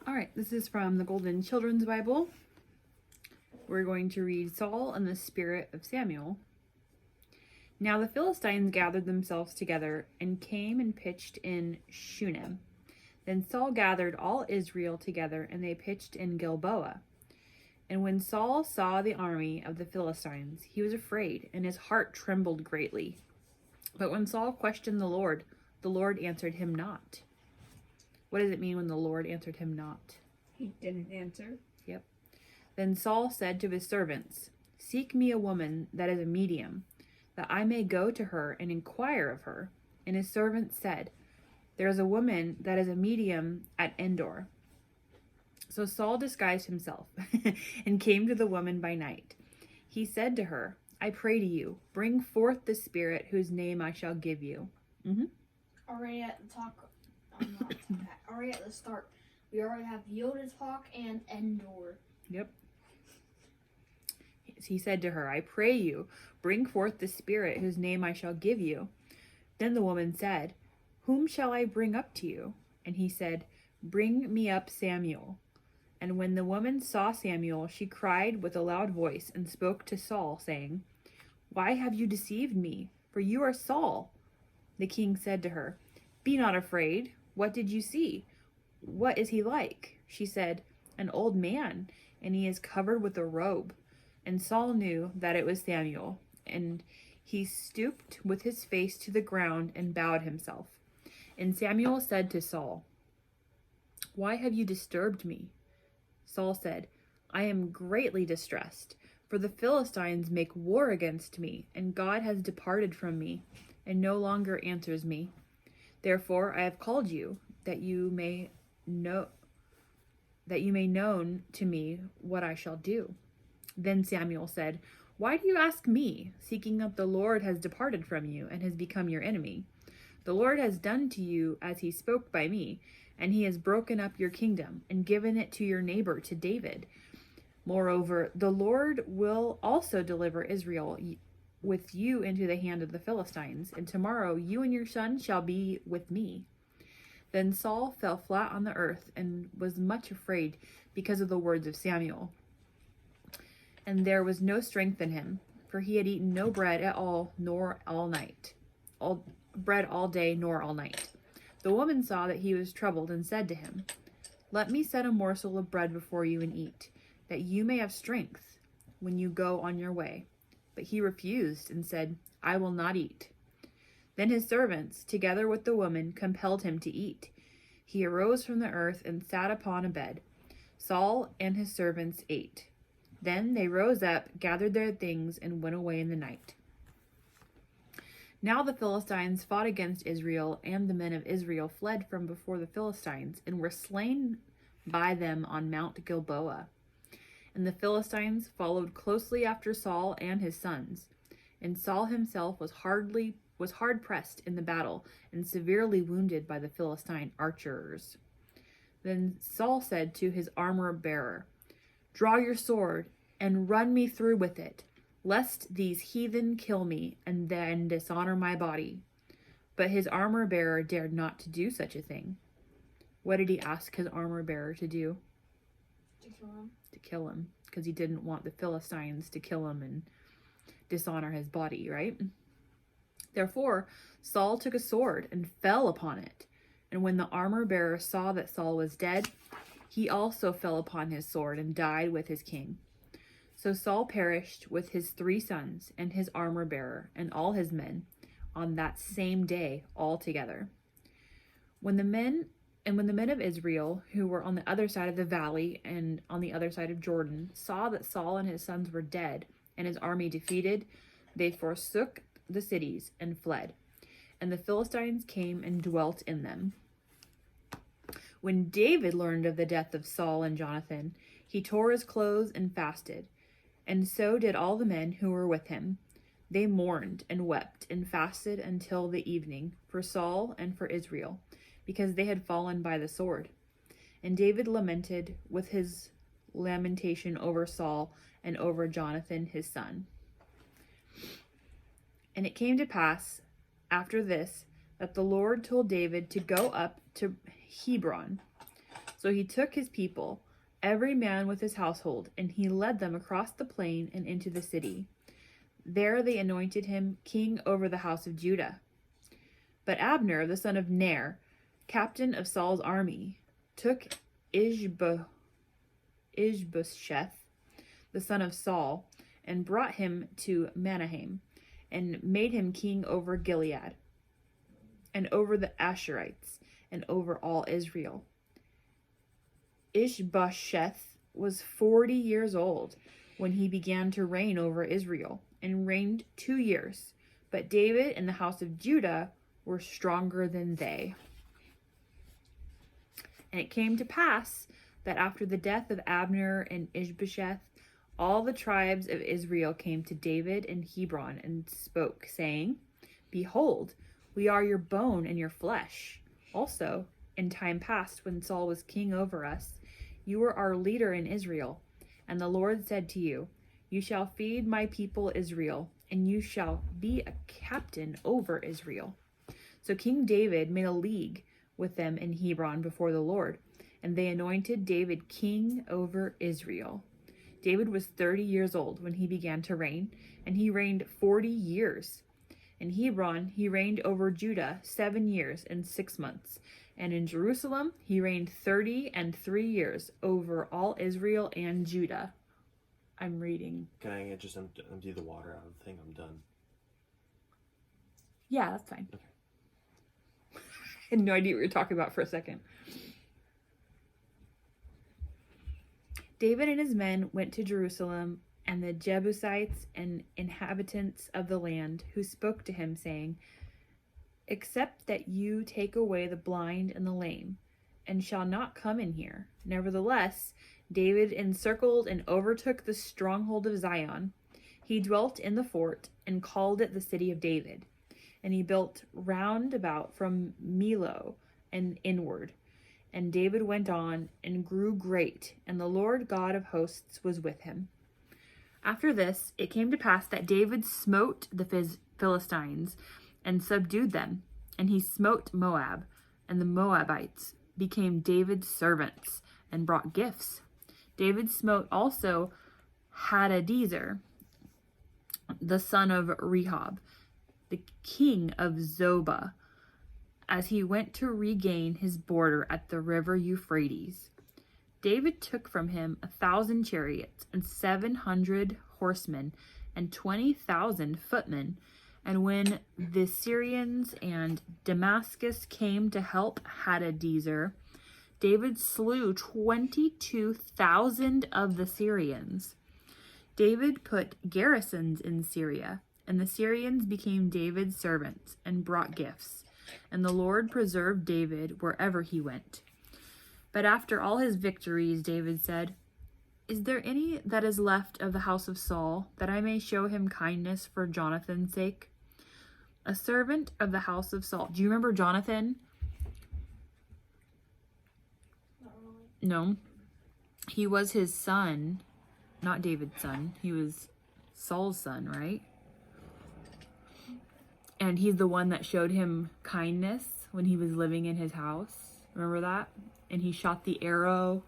All right, this is from the Golden Children's Bible. We're going to read Saul and the Spirit of Samuel. Now the Philistines gathered themselves together and came and pitched in Shunem. Then Saul gathered all Israel together, and they pitched in Gilboa. And when Saul saw the army of the Philistines, he was afraid, and his heart trembled greatly. But when Saul questioned the Lord answered him not. What does it mean when the Lord answered him not? He didn't answer. Yep. Then Saul said to his servants, "Seek me a woman that is a medium, that I may go to her and inquire of her." And his servants said, "There is a woman that is a medium at Endor." So Saul disguised himself and came to the woman by night. He said to her, "I pray to you, bring forth the spirit whose name I shall give you." Already at the talk, already at the start, we already have Yoda talk and Endor. Yep. He said to her, "I pray you, bring forth the spirit whose name I shall give you." Then the woman said, "Whom shall I bring up to you?" And he said, "Bring me up Samuel." And when the woman saw Samuel, she cried with a loud voice and spoke to Saul, saying, "Why have you deceived me? For you are Saul." The king said to her, "Be not afraid. What did you see? What is he like?" She said, "An old man, and he is covered with a robe." And Saul knew that it was Samuel, and he stooped with his face to the ground and bowed himself. And Samuel said to Saul, "Why have you disturbed me?" Saul said, "I am greatly distressed, for the Philistines make war against me, and God has departed from me, and no longer answers me. Therefore I have called you, that you may known to me what I shall do." Then Samuel said, "Why do you ask me, seeking that the Lord has departed from you and has become your enemy? The Lord has done to you as he spoke by me, and he has broken up your kingdom and given it to your neighbor, to David. Moreover, the Lord will also deliver Israel with you into the hand of the Philistines, and tomorrow you and your son shall be with me." Then Saul fell flat on the earth and was much afraid because of the words of Samuel. And there was no strength in him, for he had eaten no bread at all, nor all night. Bread all day, nor all night. The woman saw that he was troubled and said to him, "Let me set a morsel of bread before you and eat, that you may have strength when you go on your way." But he refused and said, "I will not eat." Then his servants, together with the woman, compelled him to eat. He arose from the earth and sat upon a bed. Saul and his servants ate. Then they rose up, gathered their things, and went away in the night. Now the Philistines fought against Israel, and the men of Israel fled from before the Philistines, and were slain by them on Mount Gilboa. And the Philistines followed closely after Saul and his sons. And Saul himself was hard pressed in the battle, and severely wounded by the Philistine archers. Then Saul said to his armor-bearer, "Draw your sword, and run me through with it, lest these heathen kill me, and then dishonor my body." But his armor-bearer dared not to do such a thing. What did he ask his armor-bearer to do? To kill him. To kill him, because he didn't want the Philistines to kill him and dishonor his body, right? Therefore, Saul took a sword and fell upon it. And when the armor-bearer saw that Saul was dead, he also fell upon his sword and died with his king. So Saul perished with his 3 sons and his armor-bearer and all his men on that same day altogether. When the men of Israel, who were on the other side of the valley and on the other side of Jordan, saw that Saul and his sons were dead and his army defeated, they forsook the cities and fled. And the Philistines came and dwelt in them. When David learned of the death of Saul and Jonathan, he tore his clothes and fasted, and so did all the men who were with him. They mourned and wept and fasted until the evening for Saul and for Israel, because they had fallen by the sword. And David lamented with his lamentation over Saul and over Jonathan his son. And it came to pass after this that the Lord told David to go up to Hebron. So he took his people, every man with his household, and he led them across the plain and into the city. There they anointed him king over the house of Judah. But Abner, the son of Ner, captain of Saul's army, took Ishbosheth, the son of Saul, and brought him to Mahanaim, and made him king over Gilead, and over the Asherites, and over all Israel. Ishbosheth was 40 years old when he began to reign over Israel, and reigned 2 years. But David and the house of Judah were stronger than they. And it came to pass that after the death of Abner and Ishbosheth, all the tribes of Israel came to David in Hebron and spoke, saying, Behold, we are your bone and your flesh. Also, in time past, when Saul was king over us, you were our leader in Israel. And the Lord said to you, You shall feed my people Israel, and you shall be a captain over Israel. So King David made a league with them in Hebron before the Lord, and they anointed David king over Israel. David was 30 years old when he began to reign, and he reigned 40 years. In Hebron, he reigned over Judah 7 years and 6 months. And in Jerusalem, he reigned 33 years over all Israel and Judah. I'm reading. Can I just empty the water out of the thing? I'm done. Yeah, that's fine. Okay. I had no idea what you were talking about for a second. David and his men went to Jerusalem, and the Jebusites and inhabitants of the land who spoke to him, saying, Except that you take away the blind and the lame, and shall not come in here. Nevertheless, David encircled and overtook the stronghold of Zion. He dwelt in the fort and called it the city of David. And he built round about from Millo and inward. And David went on and grew great, and the Lord God of hosts was with him. After this, it came to pass that David smote the Philistines and subdued them. And he smote Moab, and the Moabites became David's servants and brought gifts. David smote also Hadadezer, the son of Rehob, the king of Zobah, as he went to regain his border at the river Euphrates. David took from him 1,000 chariots and 700 horsemen and 20,000 footmen. And when the Syrians and Damascus came to help Hadadezer, David slew 22,000 of the Syrians. David put garrisons in Syria, and the Syrians became David's servants and brought gifts. And the Lord preserved David wherever he went. But after all his victories, David said, Is there any that is left of the house of Saul, that I may show him kindness for Jonathan's sake? A servant of the house of Saul. Do you remember Jonathan? Not really. No. He was his son, not David's son. He was Saul's son, right? And he's the one that showed him kindness when he was living in his house. Remember that? And he shot the arrow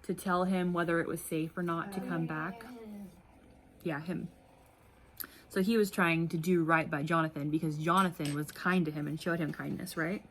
to tell him whether it was safe or not to come back. Yeah, him. So he was trying to do right by Jonathan because Jonathan was kind to him and showed him kindness, right?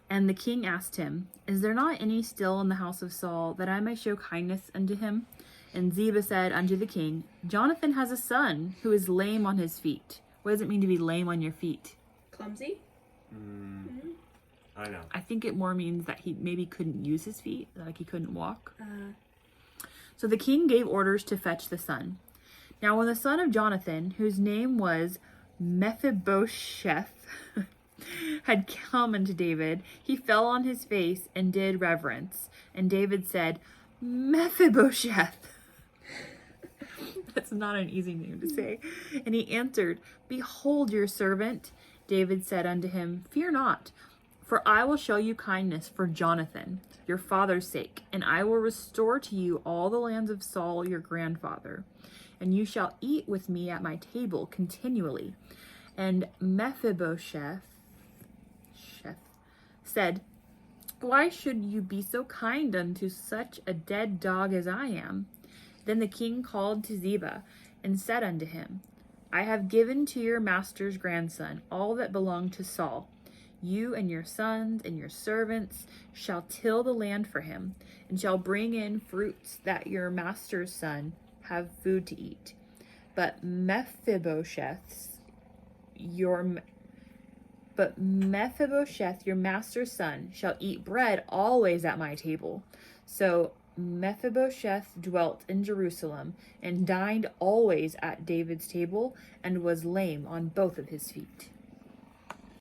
And the king asked him, Is there not any still in the house of Saul, that I may show kindness unto him? And Ziba said unto the king, Jonathan has a son who is lame on his feet. What does it mean to be lame on your feet? Clumsy? I know. I think it more means that he maybe couldn't use his feet, like he couldn't walk. So the king gave orders to fetch the son. Now when the son of Jonathan, whose name was Mephibosheth, had come unto David, he fell on his face and did reverence. And David said, Mephibosheth. That's not an easy name to say. And he answered, Behold your servant. David said unto him, Fear not, for I will show you kindness for Jonathan, your father's sake, and I will restore to you all the lands of Saul your grandfather, and you shall eat with me at my table continually. And Mephibosheth said, Why should you be so kind unto such a dead dog as I am? Then the king called to Ziba, and said unto him, I have given to your master's grandson all that belonged to Saul. You and your sons and your servants shall till the land for him, and shall bring in fruits that your master's son have food to eat. But Mephibosheth, your master's son, shall eat bread always at my table. So Mephibosheth dwelt in Jerusalem, and dined always at David's table, and was lame on both of his feet.